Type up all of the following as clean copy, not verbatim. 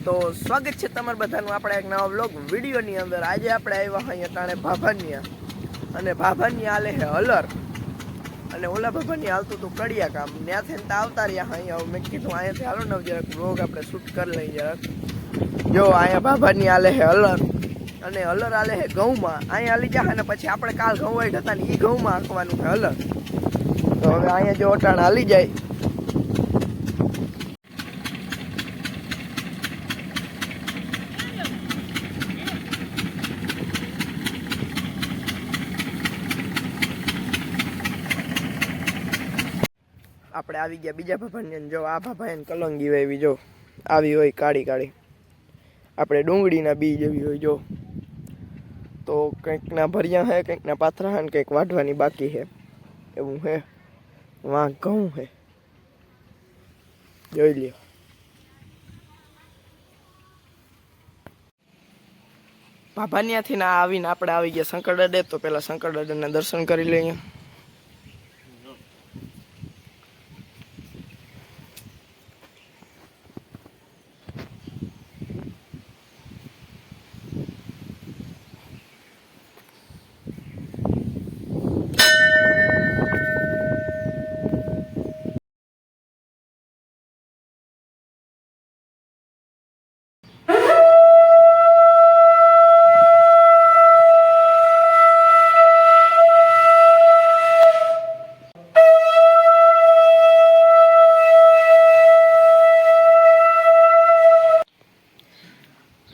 તો સ્વાગત છે તમારા બધાનું આપણા એક નવા વ્લોગ વિડીયોની અંદર। આજે આપણે આવ્યા અહીંયા ટાણે ભાભાનિયા અને ભાભાનિયા હાલે હે હલર અને ઓલા ભાભાનિયા હાલતું હતું કડિયા કામ ત્યાંથી ને આવતા રહ્યા અહીંયા। મેં કીધું અહીંયાથી હાલો ને જરાક વ્લોગ આપણે શૂટ કરી લઈએ જરાક। જો અહીંયા ભાભાનિયા હાલે હે હલર અને હલર હાલે હે ઘઉંમાં। અહીંયા હાલી જાય ને પછી આપણે કાલ ઘઉં વાઈટ હતા ને એ ઘઉંમાં હાંકવાનું છે હલર। તો હવે અહીંયા જો અટાણ હાલી જાય આપણે આવી ગયા બીજા ભાભાને। જો આ ભાભાને કલંગી વાવી જો આવી હોય કાળી કાળી, આપણે ડુંગળીના બી જેવી હોય જો। તો કંઈકના ભર્યા હે, કંઈકના પાથરા હે, કંઈક વાઢવાની બાકી છે એવું હે। વાં ઘઉં હે જોઈ લ્યો। ભાભાનિયાથી ના આવીને આપણે આવી ગયા શંકરદાદે। તો પેલા શંકરદાદાના દર્શન કરી લઈએ।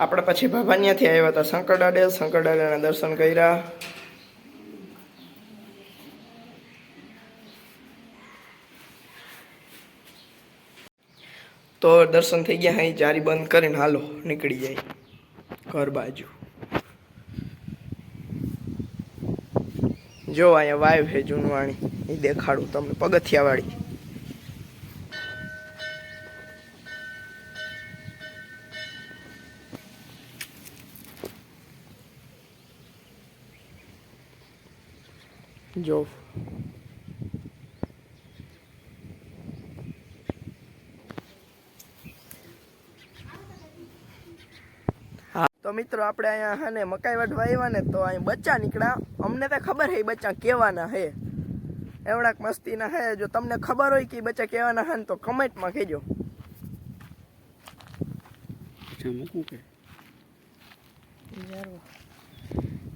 આપણે પછી ભાભાનિયાથી આવ્યા હતા શંકરદાદે। શંકરદાદાના દર્શન કર્યા। તો દર્શન થઈ ગયા। અહીં જારી બંધ કરીને હાલો નીકળી જાય ઘર બાજુ। જો અહીંયા વાઈવ છે જૂનવાણી, એ દેખાડું તમને પગથિયાવાળી। જો હા તો મિત્રો આપણે અહીંયા હે ને મકાઈ વાઢવા આવ્યા ને, તો અહીં બચ્ચા નીકળ્યા। અમને તો ખબર હે બચ્ચા કેવાના હે, એવડાક મસ્તીના હે। જો તમને ખબર હોય કે બચ્ચા કેવાના હે ને તો કમેન્ટમાં કહેજો।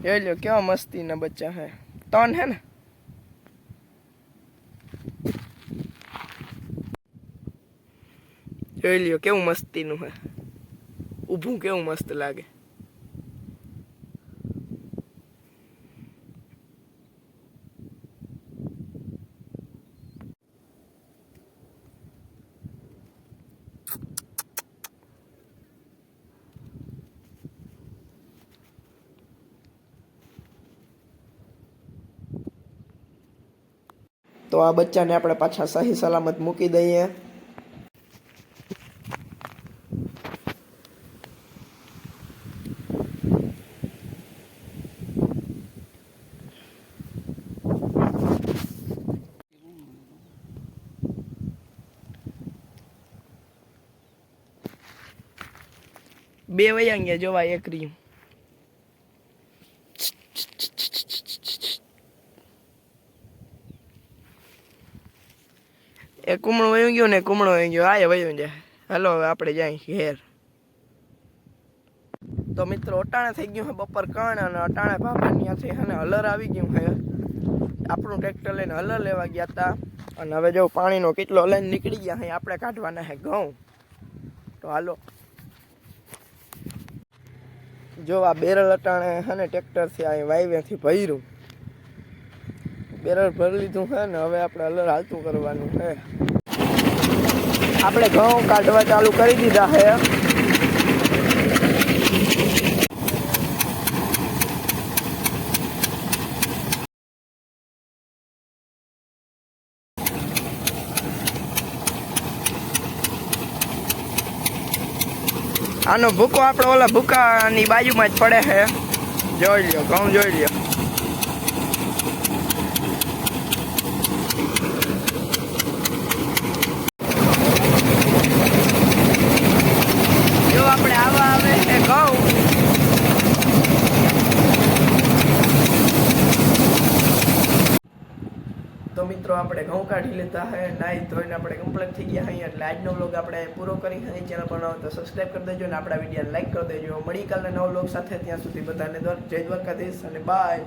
જોઈ લ્યો કેવા મસ્તીના બચ્ચા હે, ત્રણ હે ને। જોઈ લ્યો કેવું મસ્તીનું હે, ઊભું કેવું મસ્ત લાગે। તો આ બચ્ચાને આપણે પાછા સહી સલામત મૂકી દઈએ। બે વયા ગયા જોવા એક રહ્યું। એ કુમળો વયું ગયો ને કુમળો વયું ગયો, આ વયું જાય। હાલો હવે આપણે જાય ઘેર। તો મિત્રો અટાણે થઈ ગયું છે બપોર કણ અને અટાણે ભાભાનિયાથી છે ને હલર આવી ગયું છે। આપણું ટ્રેક્ટર લઈને હલર લેવા ગયા હતા અને હવે જો પાણીનો કેટલો લઈને નીકળી ગયા છે। આપણે કાઢવાના છે ઘઉં। તો હાલો જો આ બેરલ અટાણે છે ને ટ્રેક્ટરથી આ વાઈવેથી ભર્યું, બેરલ ભરી લીધું છે ને હવે આપણે હલર હાલતું કરવાનું છે। આપણે ઘઉં કાઢવા ચાલુ કરી દીધા છે। આનો ભૂકો આપણે ઓલા ભૂકાની બાજુમાં જ પડે છે। જોઈ લ્યો ઘઉં જોઈ લ્યો। એ ઘઉં તો મિત્રો આપણે ઘઉં કાઢી લેતા હે, નાહી ધોઈને આપણે કમ્પ્લીટ થઈ ગયા અહીંયા. એટલે આજનો વ્લોગ આપણે પૂરો કરી. અહીં ચેનલ પર નવો તો સબસ્ક્રાઈબ કરી દેજો અને આપણા વિડીયોને લાઈક કરી દેજો. મળી કાલના નવા વ્લોગ સાથે. ત્યાં સુધી બધાને જય દ્વારકાધીશ અને બાય.